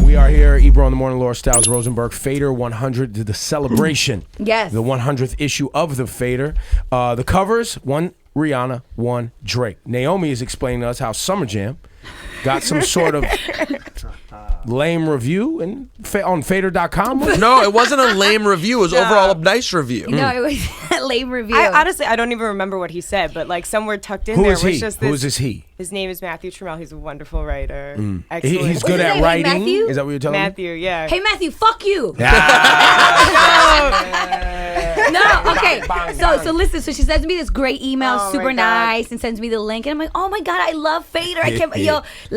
We are here, Ebro in the Morning, Laura Styles, Rosenberg, Fader 100, the celebration. Yes. The 100th issue of the Fader. The covers, one Rihanna, one Drake. Naomi is explaining to us how Summer Jam got some sort of lame review on Fader.com. No, it wasn't a lame review. It was overall a nice review. No, it was a lame review. Honestly, I don't even remember what he said, but like somewhere tucked in Who there is was he? just Who this. is this he? His name is Matthew Trammell. He's a wonderful writer. Excellent. He's good at name? writing. Matthew? Is that what you're telling Matthew, yeah. Hey, Matthew, fuck you. me? No, okay. So listen. So she sends me this great email, Oh, super my God. nice, and sends me the link, and I'm like, oh my God, I love Fader. I can't.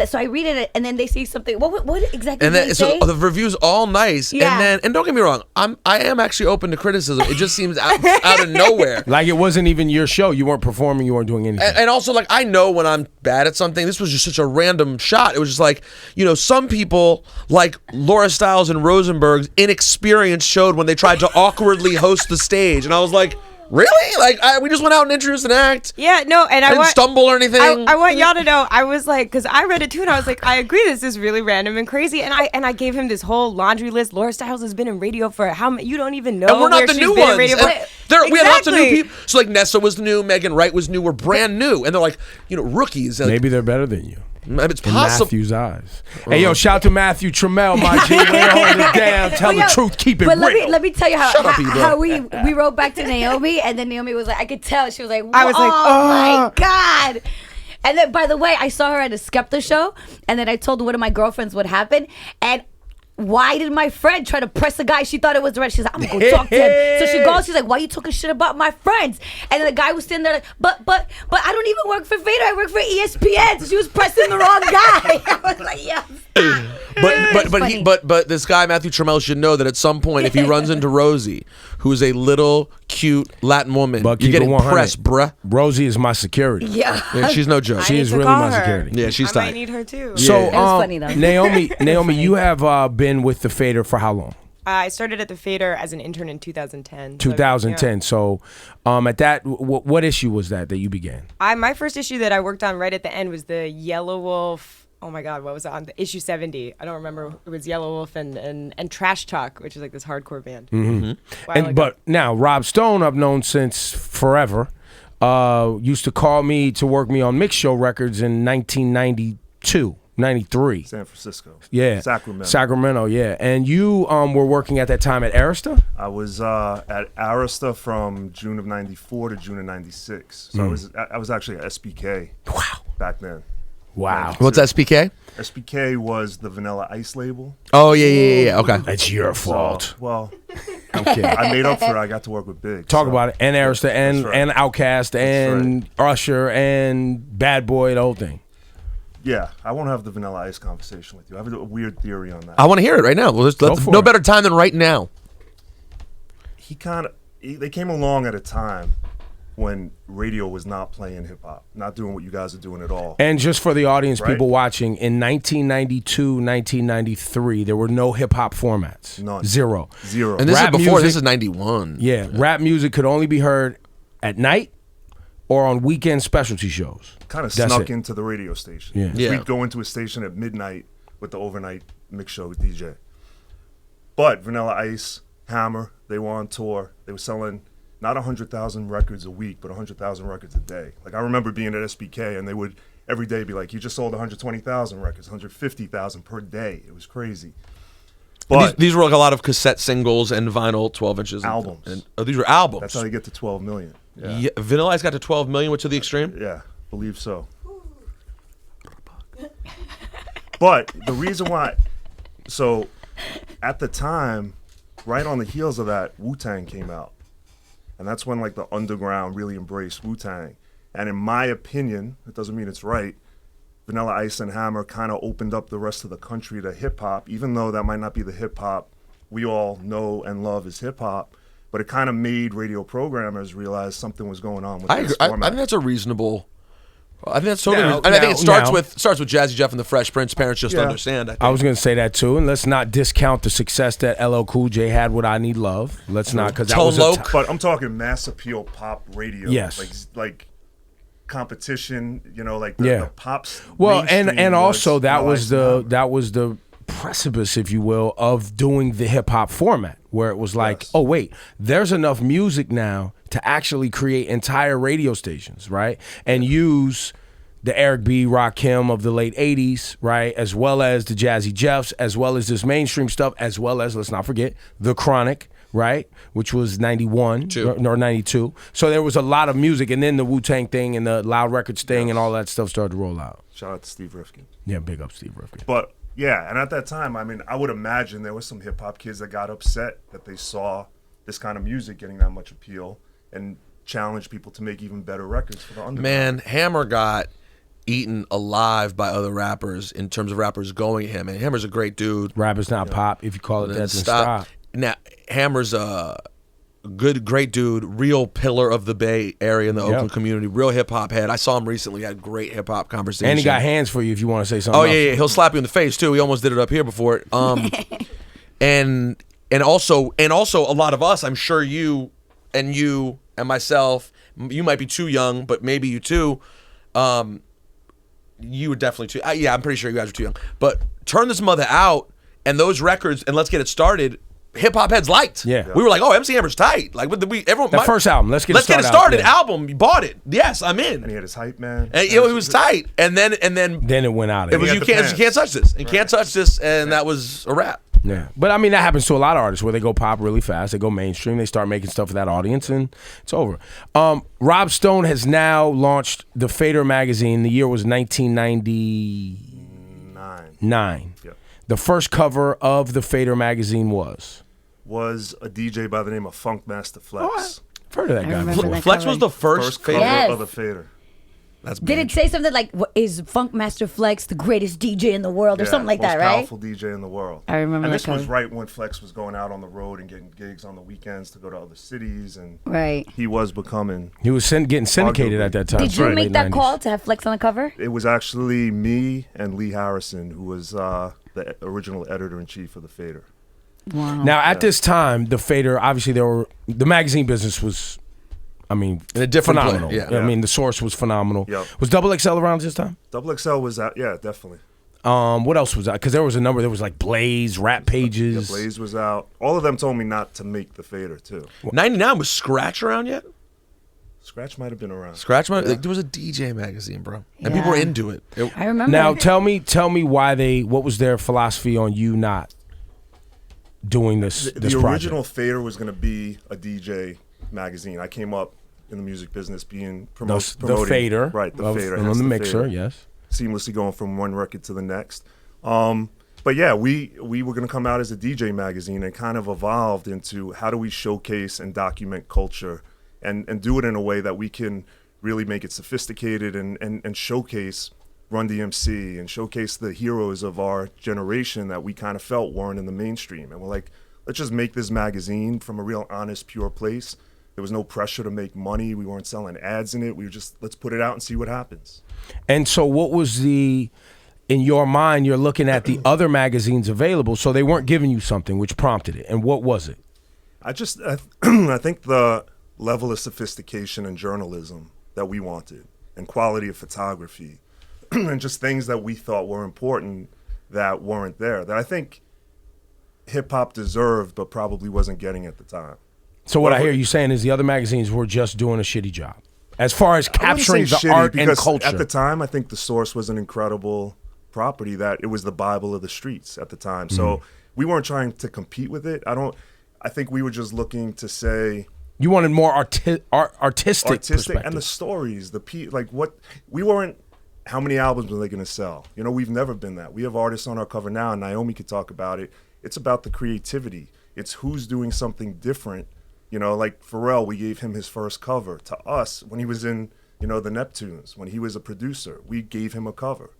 So I read it, and then they say something. What exactly? And did then they so say? the review's all nice, Yeah. and don't get me wrong, I am actually open to criticism. It just seems out of nowhere. Like it wasn't even your show. You weren't performing. You weren't doing anything. And also, like, I know when I'm bad at something. This was just such a random shot. It was just like, some people, like Laura Styles and Rosenberg's inexperience showed when they tried to awkwardly host the stage. And I was like, really? Like, we just went out and introduced an act? Yeah, no, and I didn't stumble or anything? I want y'all to know, I was like, because I read it too, and I was like, I agree, this is really random and crazy. And I gave him this whole laundry list. Laura Styles has been in radio for how many? You don't even know. And we're not where the she's new been in ones. radio And for. we had lots of new Exactly. people. So, like, Nessa was new, Megan Wright was new. We're brand new. And they're like, rookies. Like, Maybe they're better than you. it's In possible. Matthew's eyes. Hey, yo, shout out to Matthew Trammell, my G. Way to hold it down. Tell the truth. Keep it But real. let me tell you Shut up, Ebro. how we wrote back to Naomi, and then Naomi was like, I could tell. She was like, I was like, oh my God. And then, by the way, I saw her at a Skepta show, and then I told one of my girlfriends what happened, and why did my friend try to press a guy? She thought it was the right. She's like, I'm gonna go talk to him. So she goes, she's like, why you talking shit about my friends? And then the guy was sitting there like, but I don't even work for Fader. I work for ESPN. So she was pressing the wrong guy. I was like, yeah. But this guy Matthew Trammell should know that at some point, if he runs into Rosie, who is a little cute Latin woman, But you're keep it getting 100. pressed, bruh. Rosie is my security. Yeah. She's no joke. She I is need to really call my her. security. Yeah, she's I tight. might need her too. So, It was funny, though. Naomi, you have been with the Fader for how long? I started at the Fader as an intern in 2010. 2010. So, at that, what issue was that you began? My first issue that I worked on right at the end was the Yellow Wolf. Oh my God, what was it on? Issue 70. I don't remember. It was Yellow Wolf and Trash Talk, which is like this hardcore band. Mm-hmm. But now Rob Stone, I've known since forever. Used to call me to work me on Mix Show Records in 1992, 93. San Francisco. Yeah. Sacramento, yeah. And you were working at that time at Arista? I was at Arista from June of 94 to June of 96. So I was actually at SBK. Wow. Back then. Wow. What's SPK? SBK was the Vanilla Ice label. Oh, yeah. Okay. It's your fault. So, well, I'm kidding. I made up for it. I got to work with Big. Talk about it. And Arista and, right. and Outkast and Usher and Bad Boy, the whole thing. Yeah, I won't have the Vanilla Ice conversation with you. I have a weird theory on that. I want to hear it right now. Well, Go for no it. better time than right now. They came along at a time when radio was not playing hip hop, not doing what you guys are doing at all. And just for the audience, Right. people watching, in 1992, 1993, there were no hip hop formats. None. Zero. And this Rap is before. music- This is 91. Yeah, rap music could only be heard at night or on weekend specialty shows. Kind of That's snuck it. into the radio station. Yeah. Yeah. We'd go into a station at midnight with the overnight mix show with DJ. But Vanilla Ice, Hammer, they were on tour. They were selling not 100,000 records a week, but 100,000 records a day. Like, I remember being at SBK, and they would every day be like, you just sold 120,000 records, 150,000 per day. It was crazy. But These were like a lot of cassette singles and vinyl 12 inches. Albums. These were albums. that's how they get to 12 million. Yeah, Yeah, Vanilla Ice got to 12 million, went to the extreme. yeah, believe so. But the reason why, so at the time, right on the heels of that, Wu-Tang came out. And that's when like the underground really embraced Wu-Tang. And in my opinion, it doesn't mean it's right, Vanilla Ice and Hammer kind of opened up the rest of the country to hip-hop, even though that might not be the hip-hop we all know and love as hip-hop. But it kind of made radio programmers realize something was going on with I this agree. I format. think that's a reasonable I think that's totally. Now- and I think it now- starts with Jazzy Jeff and the Fresh Prince. Parents just Yeah. understand. I think. I was going to say that too, and let's not discount the success that LL Cool J had with "I Need Love." Let's not, because that Tone was Loc. But I'm talking mass appeal pop radio. Yes. Like competition. Like Yeah. the pops. well, mainstream and also that was phenomenon. that was the precipice, if you will, of doing the hip hop format, where it was like, Yes. oh wait, there's enough music now to actually create entire radio stations, right? And use the Eric B. Rakim of the late 80s, right? As well as the Jazzy Jeffs, as well as this mainstream stuff, as well as, let's not forget, The Chronic, right? Which was 91 or 92. So there was a lot of music, and then the Wu-Tang thing and the Loud Records thing and all that stuff started to roll out. Shout out to Steve Rifkin. Yeah, big up Steve Rifkin. But yeah, and at that time, I mean, I would imagine there was some hip hop kids that got upset that they saw this kind of music getting that much appeal and challenged people to make even better records for the underground. Man, Hammer got eaten alive by other rappers in terms of rappers going at him. And Hammer's a great dude. Rap is not pop. If you call it that, then stop. Now, Hammer's a great dude, real pillar of the Bay Area in the Oakland community, real hip hop head. I saw him recently, had great hip hop conversation. And he got hands for you if you want to say something Oh else. yeah, he'll slap you in the face too. He almost did it up here before. And also a lot of us, I'm sure you and myself, you might be too young, but maybe you too. You were definitely too. Yeah, I'm pretty sure you guys were too young. But Turn This Mother Out and those records and Let's Get It Started. Hip hop heads liked. Yeah. We were like, oh, MC Hammer's tight. Like, everyone. That first album, Let's Get It Get It Started. Started album. You bought it. Yes, I'm in. And he had his hype man. And he was tight. And then Then it went out of it was He you had the can't pants. touch this. You can't touch this, and that was a wrap. Yeah. But I mean, that happens to a lot of artists where they go pop really fast, they go mainstream, they start making stuff for that audience, and it's over. Rob Stone has now launched the Fader magazine. The year was 1999. Yep. The first cover of the Fader magazine was a DJ by the name of Funk Master Flex. I've heard of that I guy. remember before. that Flex cover. was the first First cover Yes. of the Fader. That's Did it say something like, is Funk Master Flex the greatest DJ in the world or something like that, most right? powerful DJ in the world. I remember And that this was cover. right when Flex was going out on the road and getting gigs on the weekends to go to other cities, and Right. he was becoming. He was getting syndicated Arguably. at that time. Did you Late make that 90s. call to have Flex on the cover? It was actually me and Lee Harrison, who was the original editor-in-chief of the Fader. Wow. Now, at this time, the Fader, obviously, the magazine business was, I mean, In a different phenomenal. place, yeah. I mean, the source was phenomenal. Yep. Was Double XL around this time? Double XL was out, yeah, definitely. What else was that? Because there was a number. There was like Blaze, Rap Pages. Yeah, Blaze was out. All of them told me not to make the Fader too. 99 was Scratch around yet? Scratch might have been around. Scratch like, there was a DJ magazine, bro, and people were Yeah. into it. I remember. Now, tell me why what was their philosophy on you not doing this The project? original Fader was going to be a DJ magazine. I came up in the music business being the promoting Fader, right? The of- Fader, and hence on the the mixer, Fader. yes. Seamlessly going from one record to the next. But yeah, we were going to come out as a DJ magazine and kind of evolved into how do we showcase and document culture and do it in a way that we can really make it sophisticated and showcase Run DMC and showcase the heroes of our generation that we kind of felt weren't in the mainstream. And we're like, let's just make this magazine from a real honest, pure place. There was no pressure to make money. We weren't selling ads in it. We were just, let's put it out and see what happens. And so, what was in your mind? You're looking at the other magazines available, so they weren't giving you something, which prompted it. And what was it? I think the level of sophistication in journalism that we wanted and quality of photography and just things that we thought were important that weren't there, that I think hip-hop deserved but probably wasn't getting at the time. So what I hear you saying is the other magazines were just doing a shitty job as far as I wouldn't capturing say the shitty art and because culture. At the time, I think The Source was an incredible property, that it was the Bible of the streets at the time. So we weren't trying to compete with it. I think we were just looking to say, you wanted more artistic perspective. and the stories, we weren't, how many albums were they going to sell? You know, we've never been that. We have artists on our cover now, and Naomi could talk about it. It's about the creativity. It's who's doing something different. You know, like Pharrell, we gave him his first cover. To us, when he was in, the Neptunes, when he was a producer, we gave him a cover.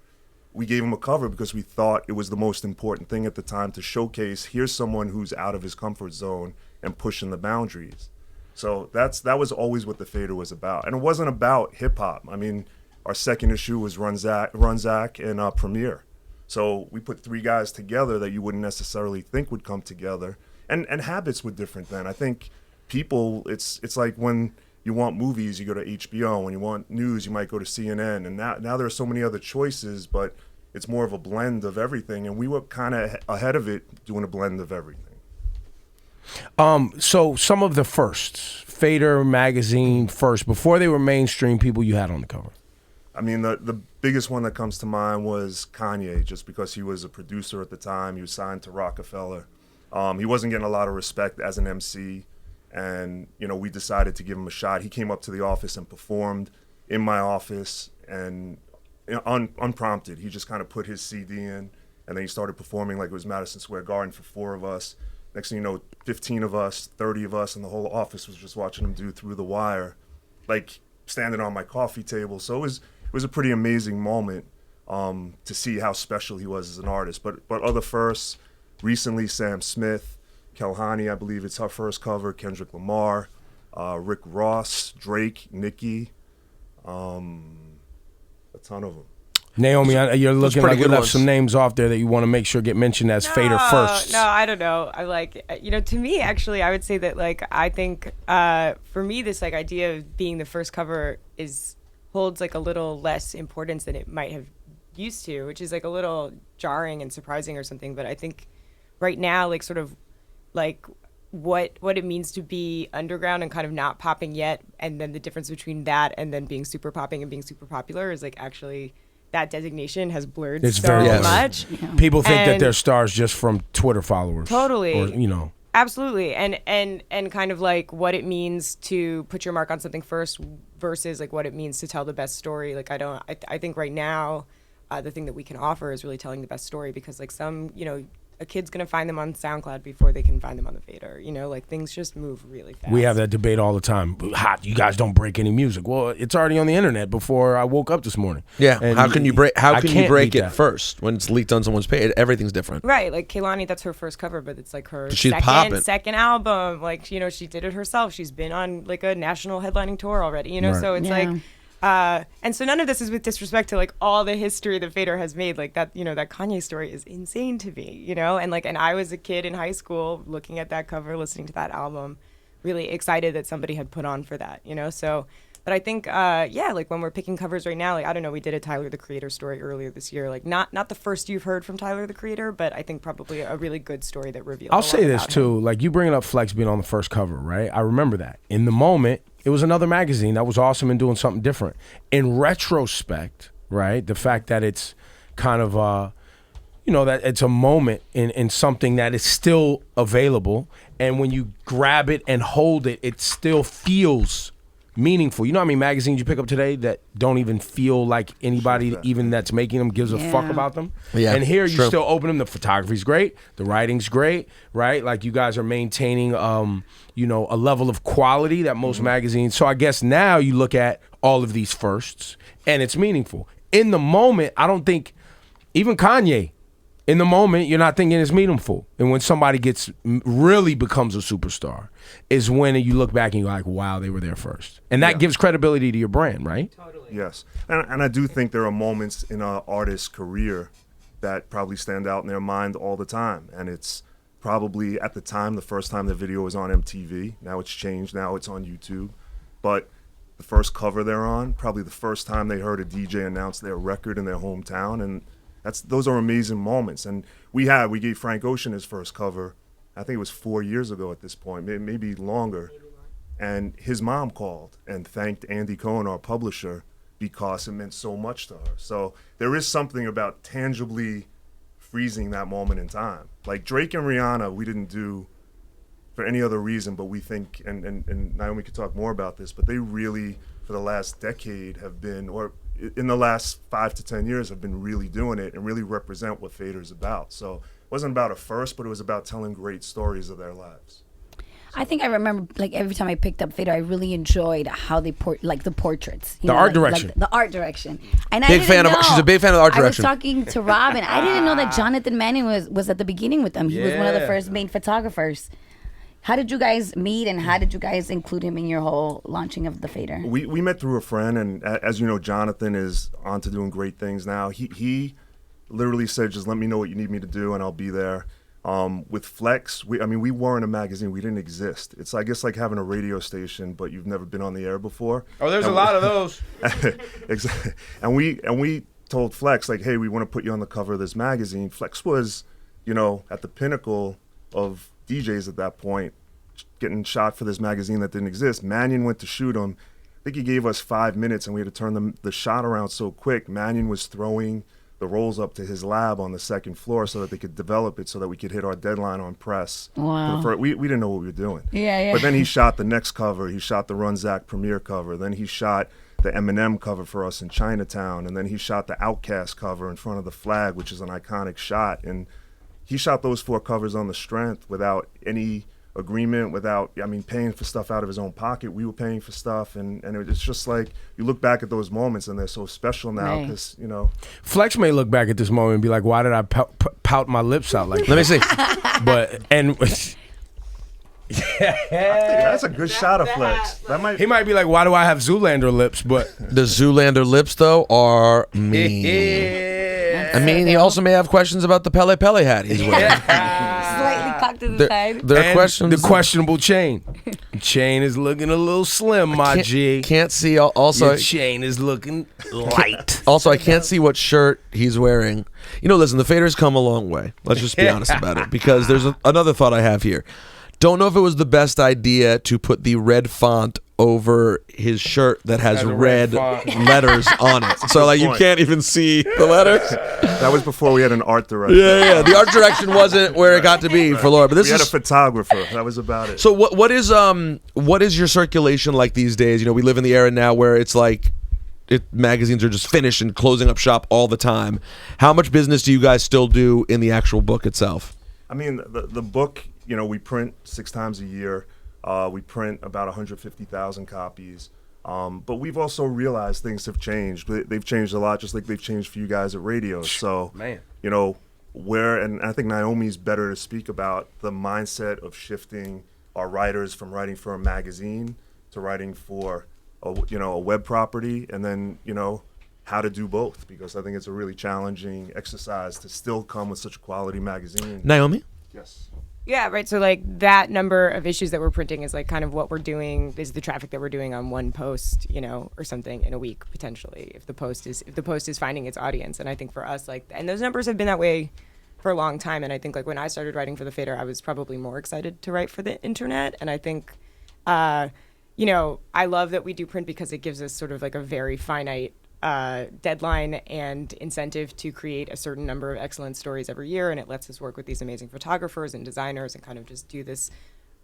We gave him a cover because we thought it was the most important thing at the time to showcase, here's someone who's out of his comfort zone and pushing the boundaries. So that was always what the Fader was about. And it wasn't about hip hop. I mean, our second issue was Run Zach and Premiere. So we put 3 guys together that you wouldn't necessarily think would come together. And habits were different then. I think people, it's like when you want movies, you go to HBO. When you want news, you might go to CNN. And now there are so many other choices, but it's more of a blend of everything. And we were kind of ahead of it doing a blend of everything. So some of the firsts, Fader magazine first, before they were mainstream, people you had on the cover. I mean, the biggest one that comes to mind was Kanye, just because he was a producer at the time. He was signed to Rockefeller. He wasn't getting a lot of respect as an MC, and we decided to give him a shot. He came up to the office and performed in my office, and unprompted, he just kind of put his CD in, and then he started performing like it was Madison Square Garden for 4 of us. Next thing you know, 15 of us, 30 of us, and the whole office was just watching him do Through the Wire, like standing on my coffee table. So it was a pretty amazing moment to see how special he was as an artist. But other firsts, recently Sam Smith, Kelhani, I believe it's her first cover, Kendrick Lamar, Rick Ross, Drake, Nicki, a ton of them. Naomi, you're looking like we left ones. some names off there that you want to make sure get mentioned as Fader first. No, I don't know. I like, to me, actually, I would say that, like, I think for me, this, like, idea of being the first cover holds, like, a little less importance than it might have used to, which is, like, a little jarring and surprising or something. But I think right now, like, sort of, like, what it means to be underground and kind of not popping yet, and then the difference between that and then being super popping and being super popular is, like, actually... that designation has blurred It's so very much. Yeah. People think that And- they're stars just from Twitter followers. Totally. Or, Absolutely. And kind of like what it means to put your mark on something first versus like what it means to tell the best story. Like I think right now the thing that we can offer is really telling the best story, because like a kid's going to find them on SoundCloud before they can find them on the Fader. Like things just move really fast. we have that debate all the time. Hot, you guys don't break any music. Well, it's already on the internet before I woke up this morning. Yeah. And How can you break? How I can you can't break beat it that. first when it's leaked on someone's page? Everything's different. Right, like Kehlani, that's her first cover, but it's like her She's popping. second album. Like, she did it herself. She's been on like a national headlining tour already, Right. so it's Yeah. like, and so none of this is with disrespect to like all the history that Fader has made. Like that, that Kanye story is insane to me, and I was a kid in high school looking at that cover, listening to that album, really excited that somebody had put on for that, so. But I think, like when we're picking covers right now, like I don't know, we did a Tyler the Creator story earlier this year. Like not the first you've heard from Tyler the Creator, but I think probably a really good story that revealed. I'll a lot say this about too. him. Like you bringing up Flex being on the first cover, right? I remember that. In the moment, it was another magazine that was awesome and doing something different. In retrospect, right? The fact that it's kind of that it's a moment in something that is still available, and when you grab it and hold it, it still feels meaningful. You know how many magazines you pick up today that don't even feel like anybody even that's making them gives a fuck Yeah. about them? Yeah, And here you true. still open them. The photography's great. The writing's great, right? Like you guys are maintaining, a level of quality that most magazines. So I guess now you look at all of these firsts and it's meaningful. In the moment, I don't think, even Kanye, in the moment, you're not thinking it's meaningful. And when somebody really becomes a superstar is when you look back and you're like, wow, they were there first. And that gives credibility to your brand, right? Yes, and I do think there are moments in an artist's career that probably stand out in their mind all the time. And it's probably at the time, the first time the video was on MTV. Now it's changed. Now it's on YouTube. But the first cover they're on, probably the first time they heard a DJ announce their record in their hometown. And those are amazing moments. And we gave Frank Ocean his first cover, I think it was 4 years ago at this point, maybe longer. And his mom called and thanked Andy Cohen, our publisher, because it meant so much to her. So there is something about tangibly freezing that moment in time. Like Drake and Rihanna, we didn't do for any other reason, but we think, and Naomi could talk more about this, but they really, for the last decade have been, or in the last 5 to 10 years have been really doing it and really represent what Fader's about. So it wasn't about a first, but it was about telling great stories of their lives. I think I remember, like, every time I picked up Fader, I really enjoyed how they the portraits. The art direction. Like the art direction. And Big fan of- she's a big fan of the art direction. I was talking to Rob, and I didn't know that Jonathan Manning was at the beginning with them. He was one of the Yeah. first main photographers. How did you guys meet, and how did you guys include him in your whole launching of the Fader? We met through a friend, and as you know, Jonathan is on to doing great things now. He literally said, just let me know what you need me to do, and I'll be there. With Flex, we weren't a magazine. We didn't exist. It's, I guess, like having a radio station, but you've never been on the air before. Oh, there's a lot of those. Exactly. And we told Flex, like, hey, we want to put you on the cover of this magazine. Flex was, at the pinnacle of DJs at that point, getting shot for this magazine that didn't exist. Mannion went to shoot him. I think he gave us 5 minutes, and we had to turn the shot around so quick. Mannion was throwing the rolls up to his lab on the second floor so that they could develop it so that we could hit our deadline on press. Wow. We didn't know what we were doing. Yeah. But then he shot the next cover. He shot the Run Zach premiere cover. Then he shot the Eminem cover for us in Chinatown. And then he shot the Outkast cover in front of the flag, which is an iconic shot. And he shot those 4 covers on the strength without any agreement, without, paying for stuff out of his own pocket. We were paying for stuff, and it's just like, you look back at those moments and they're so special now because, Flex may look back at this moment and be like, why did I pout my lips out like that? Let me see. That's a good shot of Flex. He might be like, why do I have Zoolander lips? But The Zoolander lips, though, are mean. He also may have questions about the Pele Pele hat he's wearing. Slightly cocked to the side. There are and questions. the questionable chain. Chain is looking a little slim, my G. Can't see. Also, Your chain is looking light. Also, I can't see what shirt he's wearing. Listen, the Fader's come a long way. Let's just be honest about it. Because there's another thought I have here. Don't know if it was the best idea to put the red font over his shirt that has red letters on it. So, like, you can't even see the letters. That was before we had an art director. Yeah. The art direction wasn't where it got to be for Laura. But this we had a is photographer. That was about it. so. What is your circulation like these days? We live in the era now where it's like magazines are just finished and closing up shop all the time. How much business do you guys still do in the actual book itself? The book, we print 6 times a year. We print about 150,000 copies. But we've also realized things have changed. They've changed a lot, just like they've changed for you guys at radio. So, Man. and I think Naomi's better to speak about the mindset of shifting our writers from writing for a magazine to writing for a web property, and then, how to do both, because I think it's a really challenging exercise to still come with such a quality magazine. Naomi? Yes. Yeah, right. So like that number of issues that we're printing is like kind of what we're doing, is the traffic that we're doing on one post, or something in a week potentially, if the post is finding its audience. And I think for us, and those numbers have been that way for a long time. And I think when I started writing for the Fader, I was probably more excited to write for the internet. And I think, I love that we do print because it gives us sort of like a very finite deadline and incentive to create a certain number of excellent stories every year, and it lets us work with these amazing photographers and designers and kind of just do this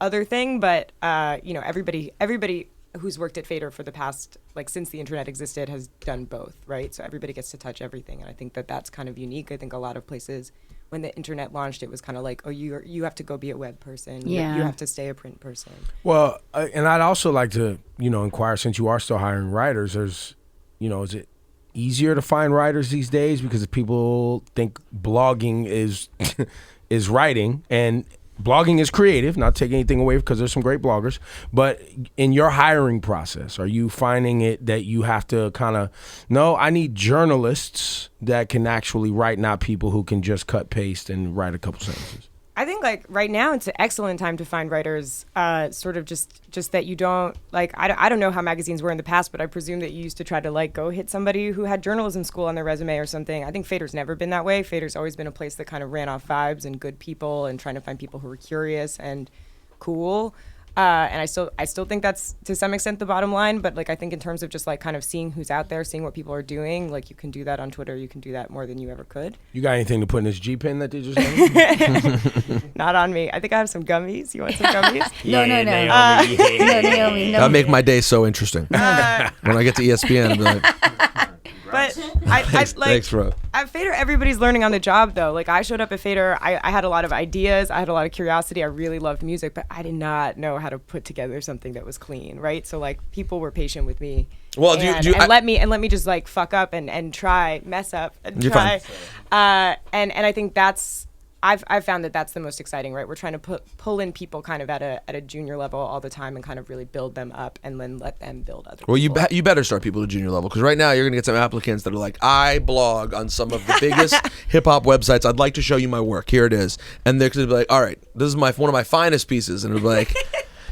other thing. But everybody who's worked at Fader for the past, since the internet existed, has done both, right? So everybody gets to touch everything, and I think that that's kind of unique. I think a lot of places, when the internet launched, it was kind of like, oh, you have to go be a web person. Yeah. You have to stay a print person. Well, and I'd also like to, inquire, since you are still hiring writers, is it easier to find writers these days because people think blogging is is writing, and blogging is creative, not taking anything away because there's some great bloggers, but in your hiring process, are you finding it that you have to I need journalists that can actually write, not people who can just cut, paste, and write a couple sentences? I think right now it's an excellent time to find writers, sort of just that you don't I don't know how magazines were in the past, but I presume that you used to try to go hit somebody who had journalism school on their resume or something. I think Fader's never been that way. Fader's always been a place that kind of ran off vibes and good people and trying to find people who were curious and cool. And I still think that's to some extent the bottom line, but I think in terms of just kind of seeing who's out there, seeing what people are doing, you can do that on Twitter. You can do that more than you ever could. You got anything to put in this G pen that they just got? Not on me. I think I have some gummies. You want some gummies? No. Naomi, No, Naomi. That'll make my day so interesting. When I get to ESPN, I'll be like, But I thanks, bro. At Fader, everybody's learning on the job, though. I showed up at Fader, I had a lot of ideas, I had a lot of curiosity, I really loved music, but I did not know how to put together something that was clean, right? So people were patient with me. Well, let me just fuck up and try, mess up and You're try. fine. And I think that's I've found that that's the most exciting, right? We're trying to pull in people kind of at a junior level all the time and kind of really build them up and then let them build other Well, people up. you better start people at junior level, because right now you're gonna get some applicants that are like, I blog on some of the biggest hip hop websites. I'd like to show you my work. Here it is, and they're gonna be like, all right, this is one of my finest pieces, and it'll be like,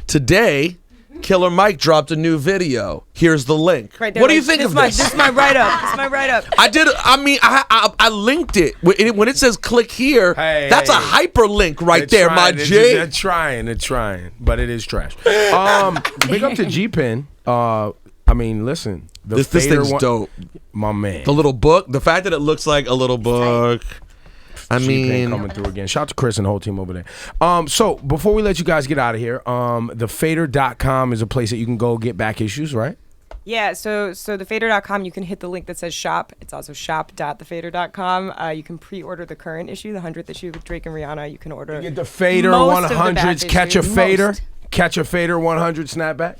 today, Killer Mike dropped a new video. Here's the link. Right, What do you think of this? This is my write-up. This is my write-up. I linked it. When it says click here, that's a hyperlink right there, my J. They're trying, but it is trash. Big up to G-Pen. I mean, listen. This thing's dope. My man. The little book, the fact that it looks like a little book. I G-Pen mean, coming through again. Shout out to Chris and the whole team over there. So before we let you guys get out of here, thefader.com is a place that you can go get back issues, right? Yeah, so thefader.com, you can hit the link that says shop. It's also shop.thefader.com. You can pre-order the current issue, the 100th issue with Drake and Rihanna. You can order You get the Fader most of the back 100s, catch a issues. Fader, Most. catch a Fader 100 snapback.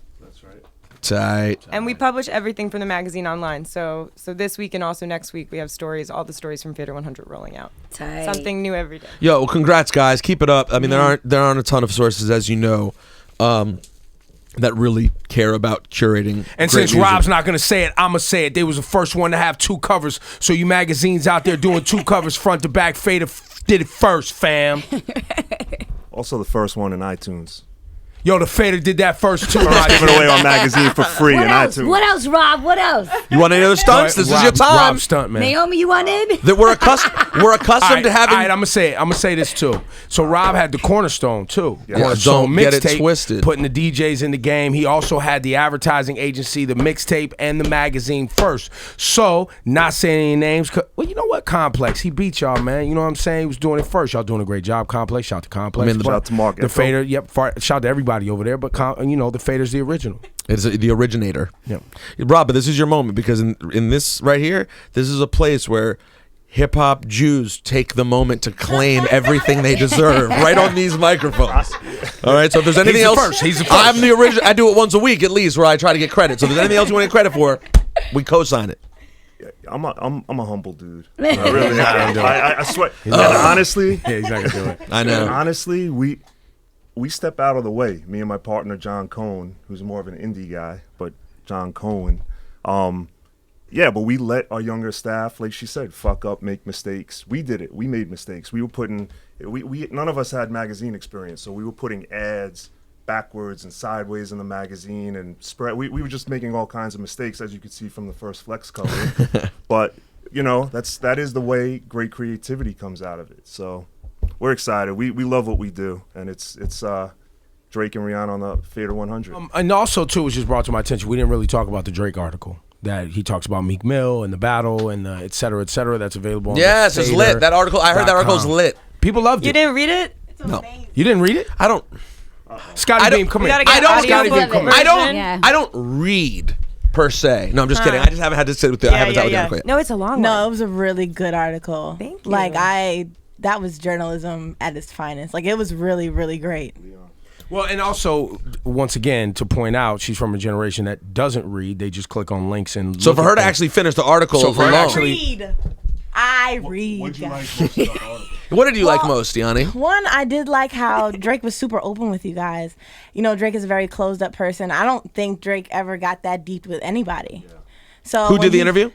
tight. And we publish everything from the magazine online. So this week and also next week, we have stories, all the stories from Fader 100 rolling out. Tight. Something new every day. Yo, well, congrats, guys. Keep it up. I mean, there aren't a ton of sources, as you know, that really care about curating. And great since music. Rob's not gonna say it, I'ma say it. They was the first one to have 2 covers. So you magazines out there doing 2 covers front to back, Fader did it first, fam. Also the first one in iTunes. Yo, the Fader did that first too. First giving away our magazine for free What in else? iTunes. What else, Rob? What else? You want any other stunts? This is your time. Rob stunt, man. Naomi, you want in? That we're accustomed to having. All right, I'm gonna say this too. So Rob had the Cornerstone too. Yeah, Cornerstone don't get it mixtape, twisted. putting the DJs in the game. He also had the advertising agency, the mixtape, and the magazine first. So not saying any names. Well, you know what? Complex. He beat y'all, man. You know what I'm saying? He was doing it first. Y'all doing a great job. Complex. Shout out to Complex. Shout out to Mark The Echo. Fader. Yep. Shout out to everybody over there. But the Fader's the original. It's the originator. Yeah. Rob, but this is your moment, because in this right here, this is a place where hip hop Jews take the moment to claim everything they deserve right on these microphones. All right, so if there's anything else, He's the first. I'm the original. I do it once a week at least, where I try to get credit. So if there's anything else you want to get credit for, we co-sign it. I'm a humble dude. I really am. I swear. And honestly, Yeah, he's not gonna do it. I know. and honestly, we step out of the way. Me and my partner John Cohen, who's more of an indie guy, but John Cohen. Yeah, but we let our younger staff, like she said, fuck up, make mistakes. We did it. We made mistakes. We were putting, none of us had magazine experience, so we were putting ads backwards and sideways in the magazine and spread. We were just making all kinds of mistakes, as you could see from the first Flex cover. But that is the way great creativity comes out of it. So we're excited. We love what we do, and it's Drake and Rihanna on the Fader 100. And also too, it was just brought to my attention. We didn't really talk about the Drake article that he talks about Meek Mill and the battle and et cetera, et cetera. That's available. On Yes, it's lit. That article. I heard that article's lit. People loved it. You didn't read it? No, You didn't read it? I don't. Scotty Beam, come we here. gotta get audio book version. I don't read per se. No, I'm just kidding. I just haven't had to sit with the. I haven't sat with the article yet. No, it's a long No, one. it was a really good article. Thank you. Like that was journalism at its finest. Like it was really, really great. Well, and also, once again, to point out, she's from a generation that doesn't read. They just click on links and. So look for at her to things. actually finish the article So for her to alone, actually- I read. What'd you like most about the article? what did you like most, Yanni? One, I did like how Drake was super open with you guys. You know, Drake is a very closed up person. I don't think Drake ever got that deep with anybody. So Who when did the he- interview?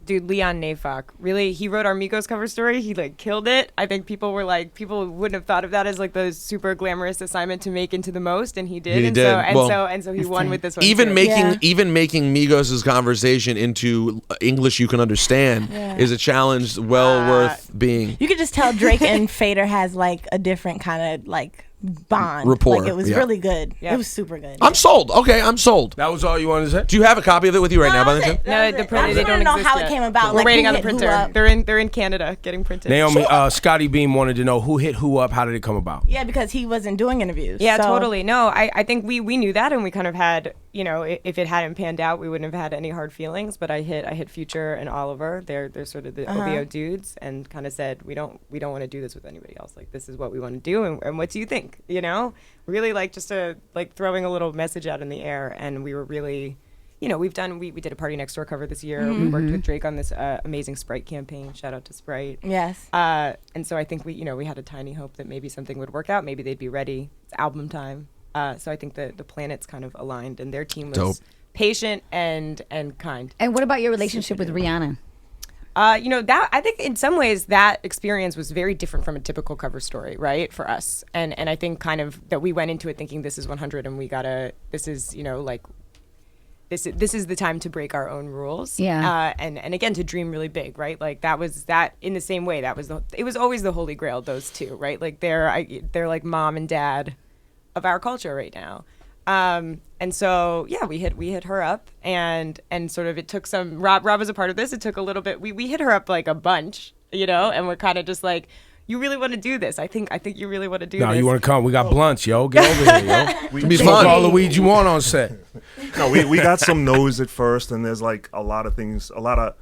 Dude, Leon Nafok. Really, he wrote our Migos cover story. He killed it. I think people wouldn't have thought of that as the super glamorous assignment to make into the most, and he did. He and did. So he won with this one. Even too. making Migos' conversation into English you can understand is a challenge well worth being. You could just tell Drake and Fader has a different kind of bond. Rapport, Like it was yeah. really good. Yeah. It was super good. I'm sold. Okay, I'm sold. That was all you wanted to say? Do you have a copy of it with you right now, by the chance? No, the print, they don't know exist how yet. it came about. We're waiting who on the hit who printer. up. They're in Canada getting printed. Naomi, Scotty Beam wanted to know who hit who up. How did it come about? Yeah, because he wasn't doing interviews. Yeah, so- totally. No, I think we knew that, and we kind of had, if it hadn't panned out, we wouldn't have had any hard feelings. But I hit Future and Oliver. They're sort of the OVO dudes, and kind of said we don't want to do this with anybody else. This is what we want to do, and what do you think? Really just throwing a little message out in the air, and we were really, we've done, we did a Party Next Door cover this year. We worked with Drake on this amazing Sprite campaign. Shout out to Sprite. Yes. And so I think we had a tiny hope that maybe something would work out. Maybe they'd be ready. It's album time. So I think the planets kind of aligned, and their team was Dope. patient and kind. And what about your relationship with Rihanna? That I think in some ways that experience was very different from a typical cover story, right, for us. And I think kind of that we went into it thinking this is 100 and this is this is the time to break our own rules. Yeah. And again, to dream really big, right? Like that was that in the same way. It was always the holy grail, those two, right? Like they're like mom and dad of our culture right now. And so yeah, we hit her up and sort of it took some Rob was a part of this. It took a little bit. We hit her up like a bunch, and we're kind of just like, you really want to do this? I think you really want to do this. No, you want to come? We got blunts, yo. Get over here, yo. It'd be Smoke fun. all the weed you want on set. No, we got some no's at first, and there's like a lot of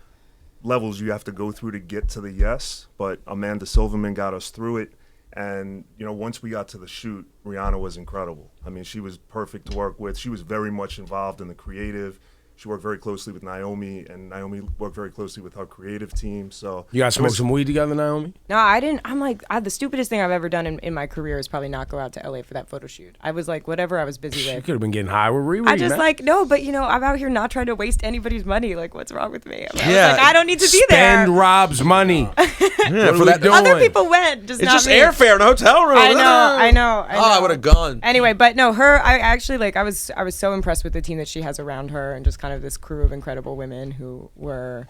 levels you have to go through to get to the yes. But Amanda Silverman got us through it. And, once we got to the shoot, Rihanna was incredible. I mean, she was perfect to work with. She was very much involved in the creative. She worked very closely with Naomi, and Naomi worked very closely with her creative team. So You guys smoke some weed together, Naomi? No, I didn't. I'm like, the stupidest thing I've ever done in my career is probably not go out to LA for that photo shoot. I was like, whatever I was busy You with. could have been getting high with Riri, I just man. like, no, but I'm out here not trying to waste anybody's money. Like, what's wrong with me? I was Yeah. like, I don't need to be there. Spend Rob's money. Yeah, What for are that. we doing? Other people went, just It's not just me. airfare in a hotel room. I know. Oh, I would have gone. Anyway, but no, I actually I was so impressed with the team that she has around her, and just kind of this crew of incredible women who were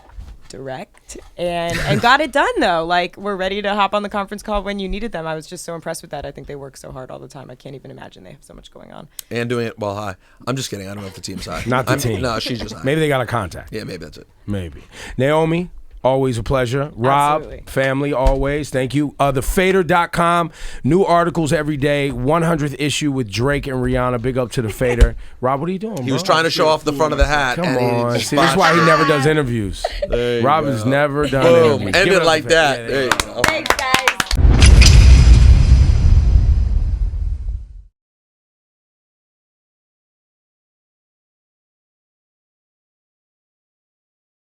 direct and got it done though. Like, we're ready to hop on the conference call when you needed them. I was just so impressed with that. I think they work so hard all the time. I can't even imagine they have so much going on. And doing it while high. I'm just kidding. I don't know if the team's high. Not the team. No, she's just high. Maybe they got a contact. Yeah, maybe that's it. Maybe. Naomi, always a pleasure. Rob, Absolutely. family, always. Thank you. TheFader.com. New articles every day. 100th issue with Drake and Rihanna. Big up to The Fader. Rob, what are you doing, He was trying to show off the front of the hat. Come and he on. just See, this is why he never does interviews. There you Rob go. has never done Boom. interviews. End Give it up like The Fader. that. There you go. Thanks, guys.